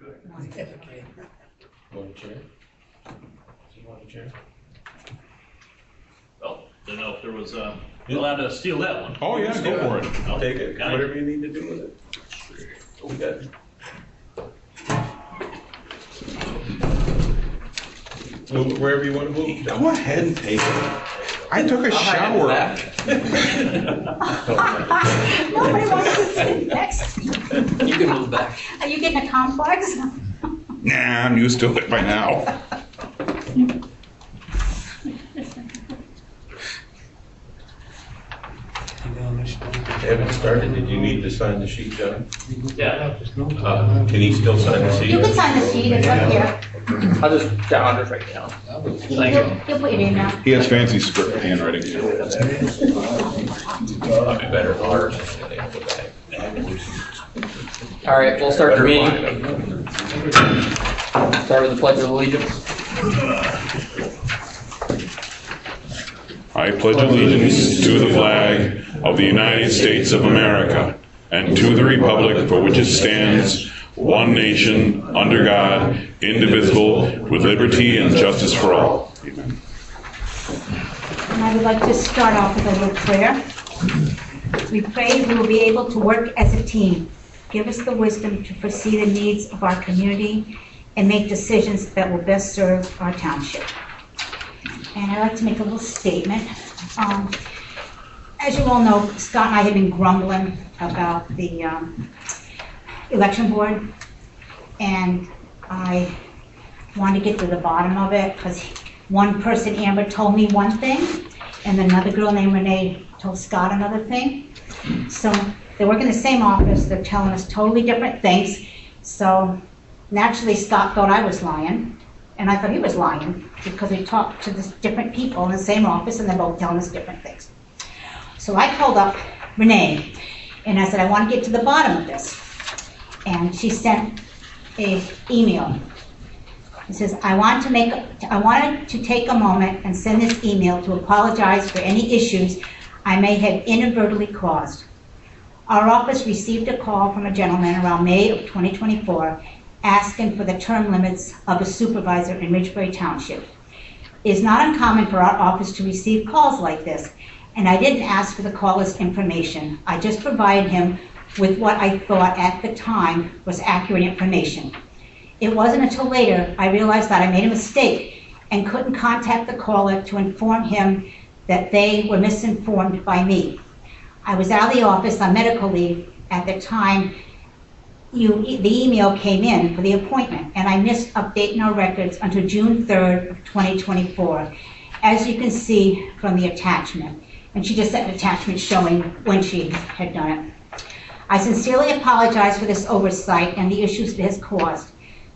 Good. Okay. Want a chair? Do you want a chair? Oh, didn't know if there was, you're allowed to steal that one. Oh, yeah, go for it. I'll take it, Got it. whatever you need to do with it. We got Move it wherever you want to move. Go ahead and take it. I took a shower. Nobody wants to sit next to you. You can move back. Are you getting a complex? Nah, I'm used to it by now. Haven't started, did you need to sign the sheet, John? Yeah. Can he still sign the sheet? You can sign the sheet, it's up here. I'll just write down. Thank you. You'll put your name down. He has fancy script handwriting. I'll be better than ours. All right, we'll start the Better meeting. line. Start with the Pledge of Allegiance. I pledge allegiance to the flag of the United States of America and to the republic for which it stands, one nation, under God, indivisible, with liberty and justice for all. Amen. And I would like to start off with a little prayer. We pray we will be able to work as a team. Give us the wisdom to foresee the needs of our community and make decisions that will best serve our township. And I'd like to make a little statement. As you all know, Scott and I have been grumbling about the election board, and I want to get to the bottom of it because one person, Amber, told me one thing, and another girl named Renee told Scott another thing. So they work in the same office, they're telling us totally different things. So naturally, Scott thought I was lying, and I thought he was lying because we talked to the different people in the same office, and they're both telling us different things. So I called up Renee, and I said, I want to get to the bottom of this. And she sent an email. It says, I wanted to take a moment and send this email to apologize for any issues I may have inadvertently caused. Our office received a call from a gentleman around May of 2024 asking for the term limits of a supervisor in Ridgebury Township. It is not uncommon for our office to receive calls like this, and I didn't ask for the caller's information. I just provided him with what I thought at the time was accurate information. It wasn't until later I realized that I made a mistake and couldn't contact the caller to inform him that they were misinformed by me. I was out of the office on medical leave at the time the email came in for the appointment, and I missed updating our records until June 3rd of 2024, as you can see from the attachment. And she just sent an attachment showing when she had done it. I sincerely apologize for this oversight and the issues it has caused.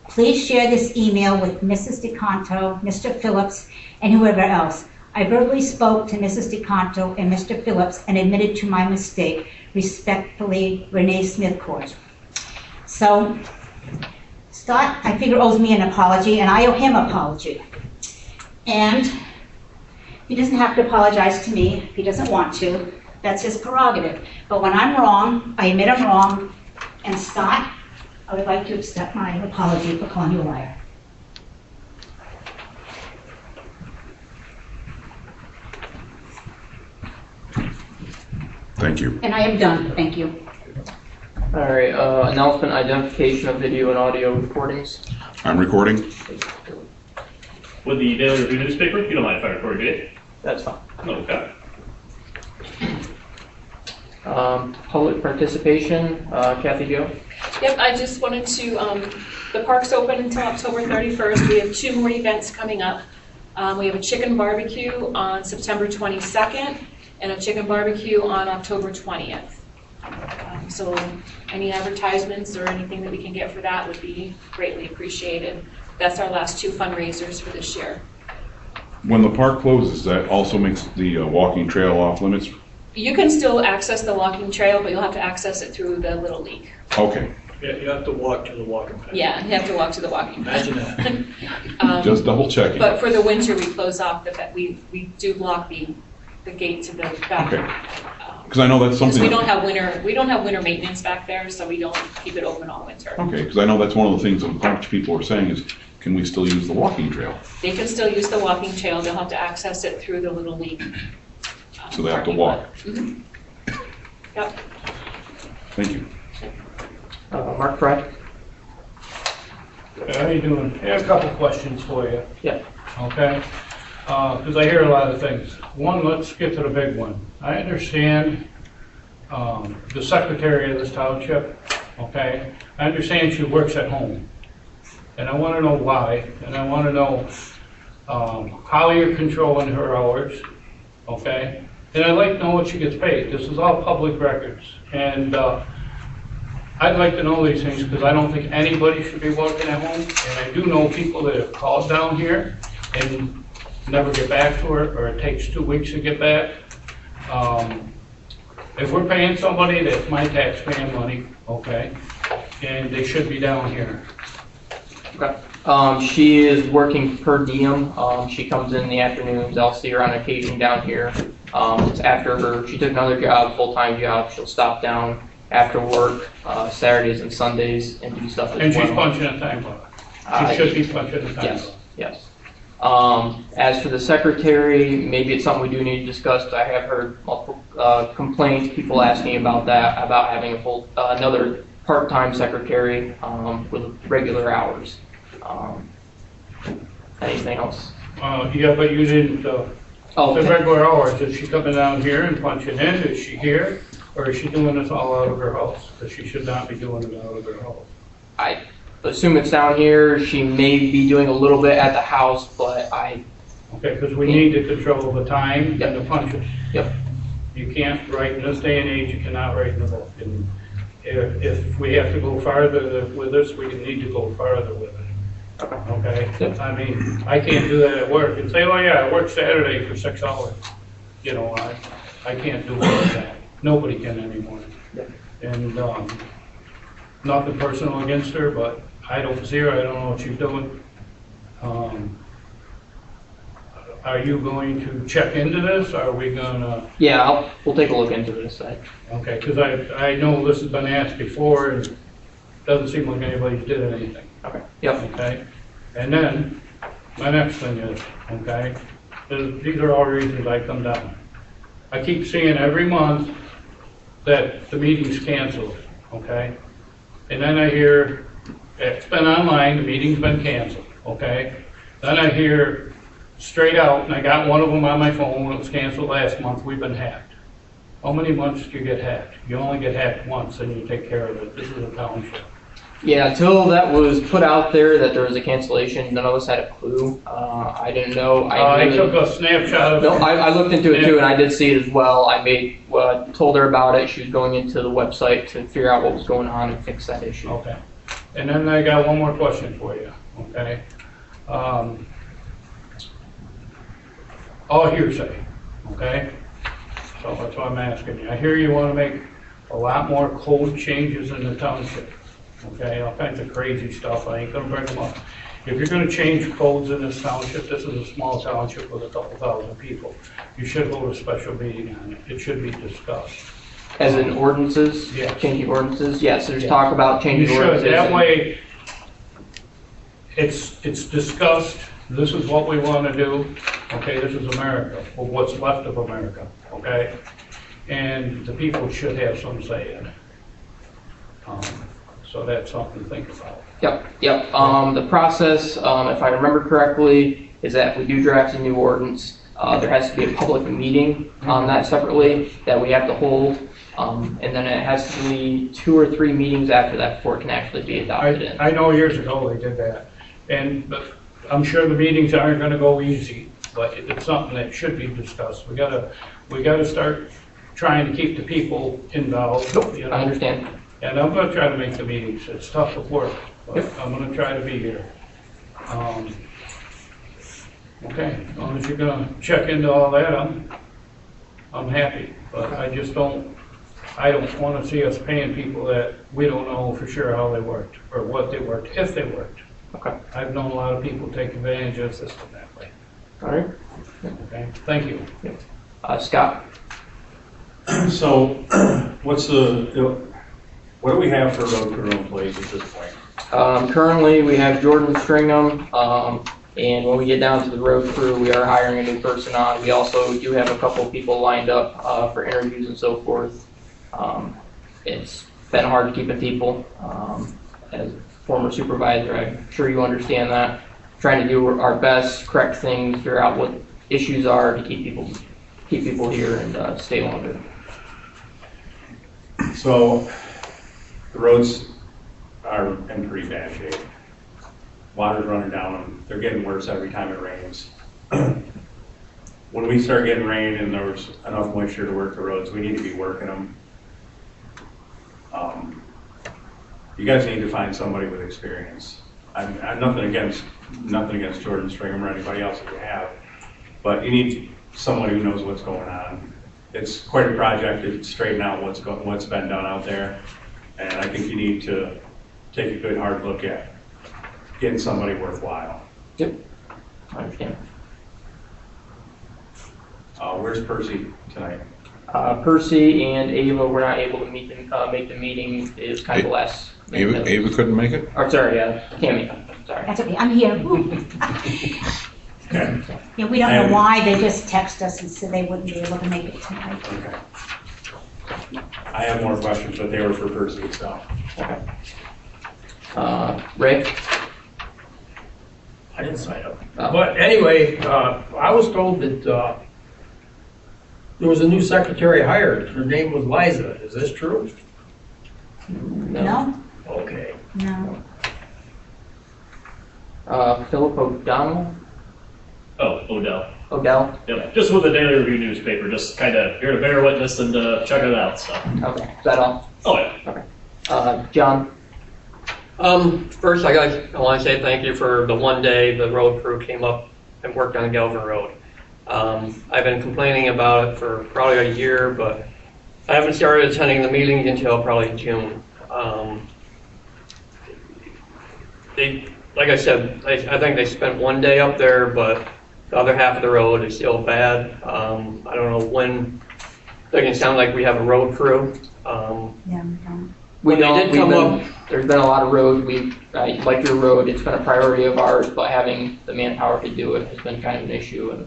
Please share this email with Mrs. DeCanto, Mr. Phillips, and whoever else. I verbally spoke to Mrs. DeCanto and Mr. Phillips and admitted to my mistake. Respectfully, Renee Smith-Court. So, Scott, I figure, owes me an apology, and I owe him an apology. And he doesn't have to apologize to me if he doesn't want to. That's his prerogative. But when I'm wrong, I admit I'm wrong. And Scott, I would like to accept my apology for calling you a liar. Thank you. And I am done. Thank you. All right, announcement, identification of video and audio recordings. I'm recording. With the Daily Review newspaper, you don't mind if I record it? That's fine. Okay. Public participation, Kathy Jo. Yep, I just wanted to, the park's open until October 31st. We have 2 more events coming up. We have a chicken barbecue on September 22nd and a chicken barbecue on October 20th. So any advertisements or anything that we can get for that would be greatly appreciated. That's our last 2 fundraisers for this year. When the park closes, that also makes the walking trail off limits? You can still access the walking trail, but you'll have to access it through the Little League. Okay. Yeah, you have to walk to the walking path. Yeah, you have to walk to the walking path. Imagine that. Just double checking. But for the winter, we close off we do block the gate to the back. Okay. Because I know that's Because something. we don't have winter maintenance back there, so we don't keep it open all winter. Okay, because I know that's one of the things that a bunch of people are saying is, can we still use the walking trail? They can still use the walking trail, they'll have to access it through the Little League. So they have to parking walk. lot. Mhm. Yep. Thank you. Mark Fry? How you doing? I have a couple questions for you, Yeah. okay? Because I hear a lot of things. One, let's get to the big one. I understand the secretary of this township, okay? I understand she works at home. And I want to know why, and I want to know how you're controlling her hours, okay? And I'd like to know what she gets paid. This is all public records. And I'd like to know these things because I don't think anybody should be working at home. And I do know people that have called down here and never get back to her, or it takes 2 weeks to get back. If we're paying somebody, that's my taxpaying money, okay? And they should be down here. Okay. She is working per diem. She comes in the afternoons. I'll see her on occasion down here. It's after she took another job, full-time job. She'll stop down after work, Saturdays and Sundays, and do stuff as well. And she's punching a time clock. She should be punching a time Yes, clock. yes. As for the secretary, maybe it's something we do need to discuss. I have heard multiple complaints, people asking about that, about having a full, another part-time secretary with regular hours. Anything else? Yeah, but you didn't, the Oh, regular hours, is she coming down here and punching in? Is she here? Or is she doing this all out of her house? Because she should not be doing it out of her house. I assume it's down here. She may be doing a little bit at the house, but Okay, because we need to control the time and the punches. Yep. You can't write, in this day and age, you cannot write in the book. And if we have to go farther with this, we need to go farther with it. Okay? Yep. I mean, I can't do that at work and say, oh yeah, I worked Saturday for 6 hours. You know, I can't do that. Nobody can anymore. Yep. And nothing personal against her, but I don't see her, I don't know what she's doing. Are you going to check into this? Are we gonna? yeah, we'll take a look into this. Okay, because I know this has been asked before, and it doesn't seem like anybody's did anything. Okay. Yep. Okay? And then, my next thing is, okay, these are all reasons I come down. I keep seeing every month that the meeting's canceled, okay? And then I hear, it's been online, the meeting's been canceled, okay? Then I hear straight out, and I got one of them on my phone, when it was canceled last month, we've been hacked. How many months do you get hacked? You only get hacked once, and you take care of it. This is a township. Yeah, until that was put out there that there was a cancellation, none of us had a clue. I didn't know. I took a snapshot of No, it. I looked into it too, and I did see it as well. I told her about it. She was going into the website to figure out what was going on and fix that issue. Okay. And then I got one more question for you, okay? All hearsay, okay? So that's why I'm asking you. I hear you want to make a lot more code changes in the township, okay? All kinds of crazy stuff. I ain't gonna bring them up. If you're gonna change codes in this township, this is a small township with a couple thousand people. You should hold a special meeting on it. It should be discussed. As in ordinances? Yeah. Changing ordinances? Yes, there's Yeah. talk about You changing should, ordinances. that way, it's discussed, this is what we want to do, okay, this is America, or what's left of America, okay? And the people should have some say in it. So that's something to think about. Yep. The process, if I remember correctly, is that if we do draft a new ordinance, there has to be a public meeting on that separately that we have to hold. And then it has to be 2 or 3 meetings after that before it can actually be adopted in. I know years ago they did that, but I'm sure the meetings aren't gonna go easy, but it's something that should be discussed. We gotta start trying to keep the people involved, you know? I understand. And I'm gonna try to make the meetings, it's tough with work, but I'm gonna try to be here. Okay, as long as you're gonna check into all that, I'm happy, but I don't wanna see us paying people that we don't know for sure how they worked, or what they worked, if they worked. Okay. I've known a lot of people take advantage of the system that way. All right. Okay, thank you. Scott? So, what do we have for road crew employees at this point? Currently, we have Jordan Stringham, and when we get down to the road crew, we are hiring a new person on. We also do have a couple of people lined up for interviews and so forth. It's been hard keeping people. As a former supervisor, I'm sure you understand that. Trying to do our best, correct things, figure out what issues are to keep people here and stay longer. So, the roads are in pretty bad shape. Water's running down them. They're getting worse every time it rains. When we start getting rain and there's enough moisture to work the roads, we need to be working them. You guys need to find somebody with experience. I'm nothing against Jordan Stringham or anybody else that you have, but you need someone who knows what's going on. It's quite a project to straighten out what's been done out there, and I think you need to take a good hard look at getting somebody worthwhile. Yep, I understand. Where's Percy tonight? Percy and Ava were not able to make the meeting. It was kind of last. Ava couldn't make it? Or sorry, Tammy. Sorry. That's okay, I'm here. Okay. Yeah, we don't know why, they just texted us and said they wouldn't be able to make it tonight. Okay. I have more questions, but they were for Percy, so. Okay. Ray? I didn't sign up. Oh. But anyway, I was told that there was a new secretary hired. Her name was Liza. Is this true? No? Okay. No. Philip O'Donnell? Oh, Odell. Odell? Yep, just with the Daily Review newspaper, just kind of here to bear witness and check it out, so. Okay, is that all? Oh, yeah. Okay. John? First, I want to say thank you for the one day the road crew came up and worked on Galvin Road. I've been complaining about it for probably a year, but I haven't started attending the meetings until probably June. Like I said, I think they spent one day up there, but the other half of the road is still bad. I don't know when. It doesn't sound like we have a road crew. Yeah, we don't. There's been a lot of roads. Like your road, it's been a priority of ours, but having the manpower to do it has been kind of an issue.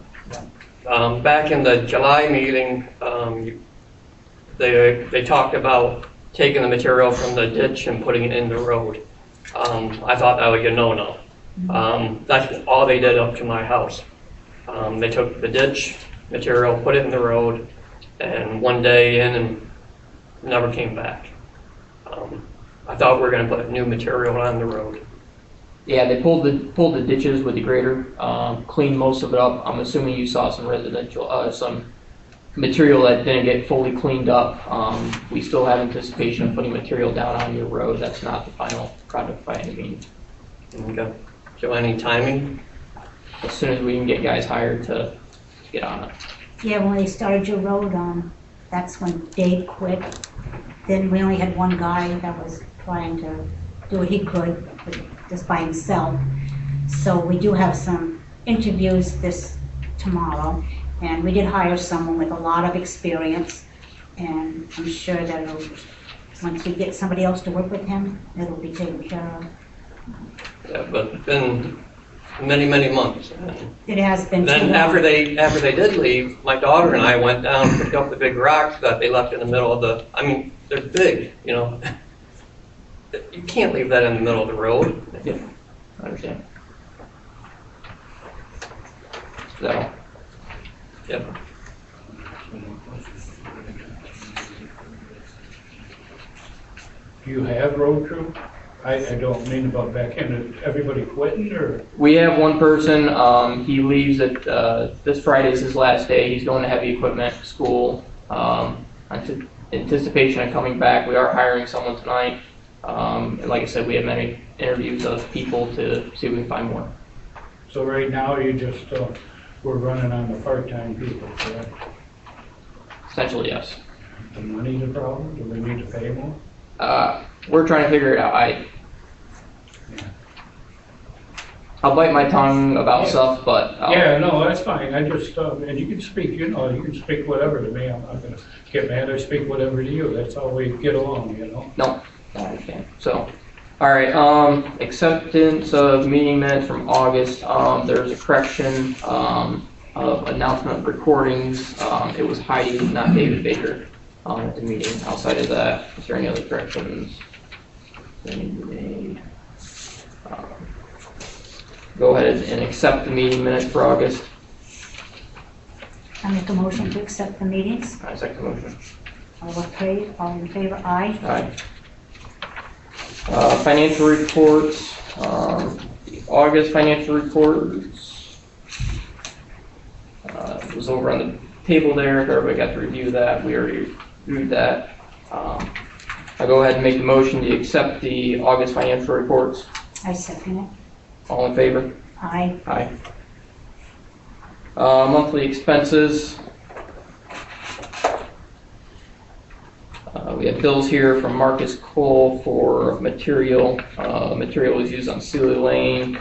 And back in the July meeting, they talked about taking the material from the ditch and putting it in the road. I thought that would be a no-no. That's all they did up to my house. They took the ditch material, put it in the road, and one day in and never came back. I thought we were going to put new material on the road. Yeah, they pulled the ditches with the grader, cleaned most of it up. I'm assuming you saw some some material that didn't get fully cleaned up. We still have anticipation of putting material down on your road. That's not the final product by any means. Okay. So any timing? As soon as we can get guys hired to get on it. Yeah, when they started your road, that's when Dave quit. Then we only had one guy that was trying to do what he could, but just by himself. So we do have some interviews tomorrow, and we did hire someone with a lot of experience, and I'm sure that once we get somebody else to work with him, it'll be taken care of. Yeah, but it's been many, many months. It has been too Then long. after they did leave, my daughter and I went down and picked up the big rocks that they left in the middle of the, I mean, they're big, you know. You can't leave that in the middle of the road. Yeah, I understand. So, Yep. Do you have road crew? I don't mean about back in, everybody quitting or? we have one person, he leaves at, this Friday's his last day. He's going to heavy equipment school. Anticipation of coming back. We are hiring someone tonight. And like I said, we have many interviews of people to see if we can find more. So right now you just, we're running on the part-time people, correct? Essentially, yes. The money's a problem? Do we need to pay more? We're trying to figure it out. I'll bite my tongue about stuff, but Yeah, no, that's fine, I just, and you can speak, you know, you can speak whatever to me, I'm not gonna get mad or speak whatever to you, that's how we get along, you know? no, I understand. So, all right, acceptance of meeting minutes from August. There's a correction of announcement recordings. It was Heidi, not David Baker, at the meeting. Outside of that, is there any other corrections that need to be made? Go ahead and accept the meeting minutes for August. I make a motion to accept the meetings. I second the motion. All in favor, aye. Aye. Financial reports, the August financial reports. It was over on the table there, if everybody got to review that, we already reviewed that. I'll go ahead and make the motion to accept the August financial reports. I second it. All in favor? Aye. Aye. Monthly expenses. We have bills here from Marcus Cole for material. Material was used on Sealy Lane.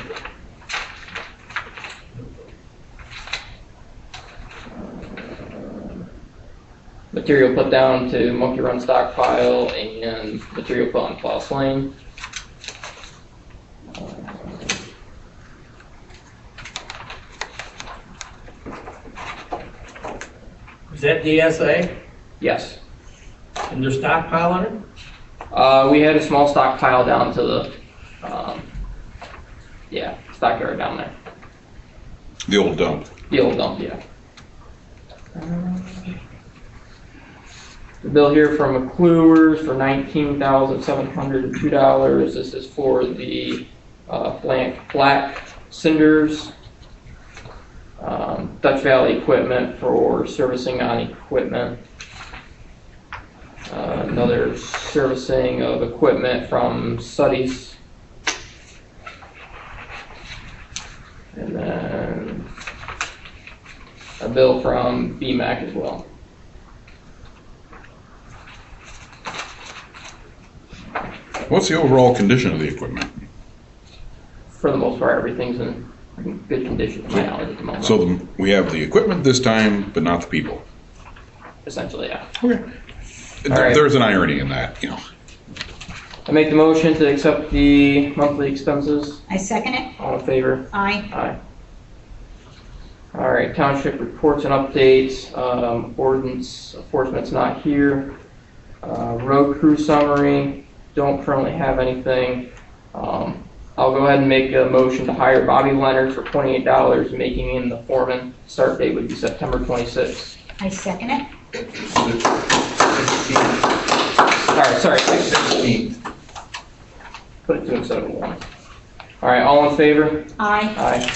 Material put down to Monkey Run stockpile and material put on Floss Lane. Is that DSA? Yes. And their stockpile on it? We had a small stockpile down to the, stockyard down there. The old dump. The old dump, yeah. The bill here from McClure's for $19,702. This is for the black cinders. Dutch Valley equipment for servicing on equipment. Another servicing of equipment from Suddy's. And then a bill from BMAC as well. What's the overall condition of the equipment? For the most part, everything's in good condition to my knowledge at the moment. So we have the equipment this time, but not the people. Essentially, yeah. Okay. All right. There's an irony in that, you know. I make the motion to accept the monthly expenses. I second it. All in favor? Aye. Aye. All right, township reports and updates. Ordinance enforcement's not here. Road crew summary, don't currently have anything. I'll go ahead and make a motion to hire Bobby Leonard for $28, making him the foreman. Start date would be September 26th. I second it. Sorry, 16th. Put it 2 instead of 1. All right, all in favor? Aye. Aye.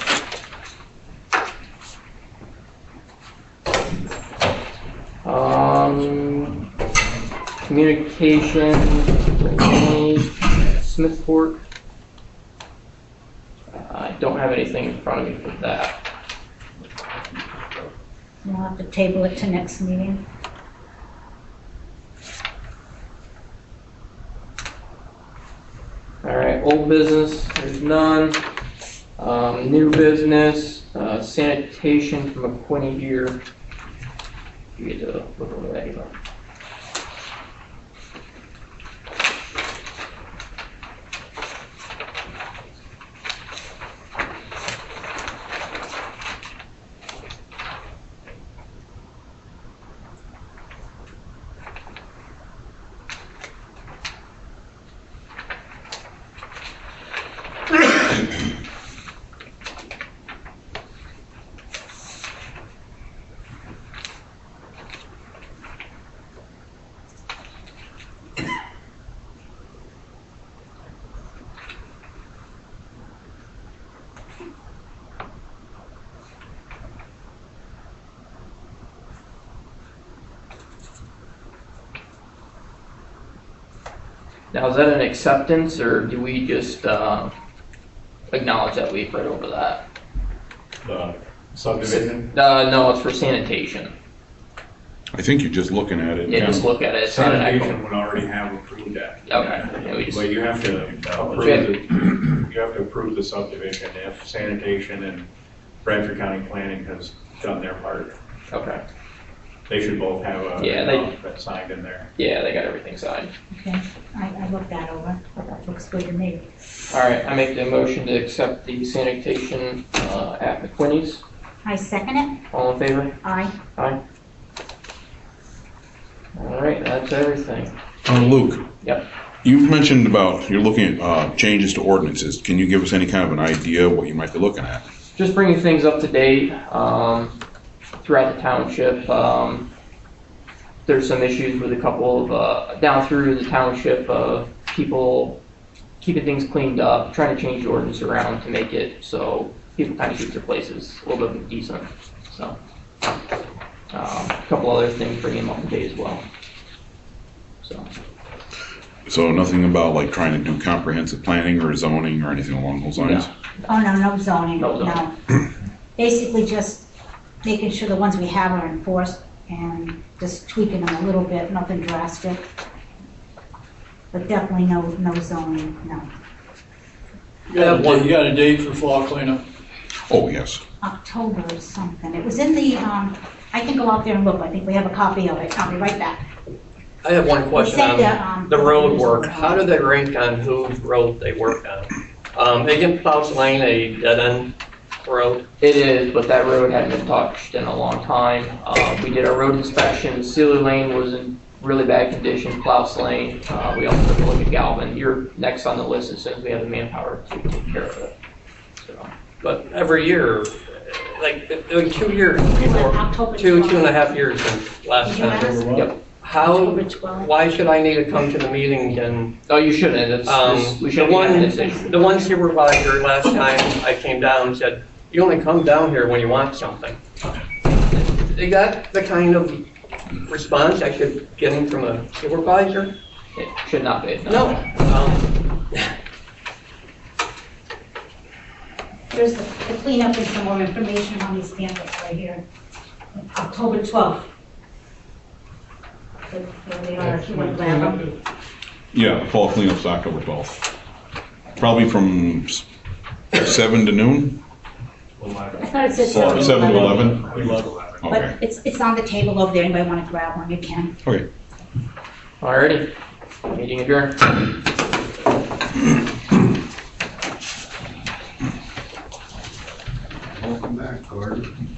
Communication, Smithport. I don't have anything in front of me for that. We'll have to table it to next meeting. All right, old business, there's none. New business, sanitation from McQuinney here. You get to look over that email. Now, is that an acceptance, or do we just acknowledge that we've read over that? The subdivision? No, it's for sanitation. I think you're just looking at it. Yeah, just look at it. It's not an Sanitation actual. would already have approved that. Okay. Yeah, we just, But you have to approve the subdivision if sanitation and Bradford County Planning has done their part. okay. They should both have a Yeah, that's signed in there. Yeah, they got everything signed. Okay, I looked that over. That looks good to me. All right, I make the motion to accept the sanitation at McQuinney's. I second it. All in favor? Aye. Aye. All right, that's everything. Luke. Yep. You've mentioned about, you're looking at changes to ordinances. Can you give us any kind of an idea of what you might be looking at? Just bringing things up to date throughout the township. There's some issues with a couple of, down through the township, people keeping things cleaned up, trying to change the ordinance around to make it so people kind of keep their places a little bit decent. So, a couple other things bringing them up to date as well. So nothing about like trying to do comprehensive planning or zoning or anything along those lines? No. Oh, no zoning, No no. Basically just making sure the ones we have are enforced and just tweaking them a little bit, nothing drastic. But definitely no zoning, no. You got a date for fall cleanup? Oh, yes. October or something. It was in the, I can go out there and look. I think we have a copy of it. I'll be right back. I have one question said on the road work. How do they rank on whose road they work on? Isn't Plows Lane a dead-end road? It is, but that road hadn't been touched in a long time. We did our road inspection. Sealer Lane was in really bad condition. Plows Lane. We also took a look at Galvin. You're next on the list as soon as we have the manpower to take care of it. So. But every year, like 2 years before, October 2.5 years since last Did you ask? time. Yep. How, October 12th. why should I need to come to the meeting and, Oh, you shouldn't. We the shouldn't be having one, this issue. the one supervisor last time I came down said, you only come down here when you want something. Is that the kind of response I should get from a supervisor? It should not be. No. Here's the cleanup and some more information on these pamphlets right here. October 12th. There they are, if you want to grab them. Yeah, the fall cleanup's October 12th. Probably from 7 to noon? I thought it said Or 7 to 11? But Okay. it's on the table over there. Anybody want to grab one, you can. Okay. Alrighty. Meeting adjourned. Welcome back, Gordon.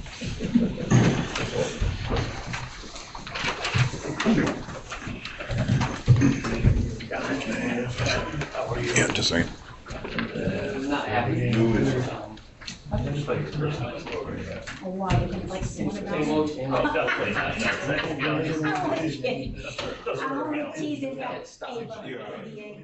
Yeah, just saying. Not happy. Oh, wow, you can like sit Same down. old, same old. Definitely not that second, you know, just- Oh, okay. I'm teasing you. Stop. Ava,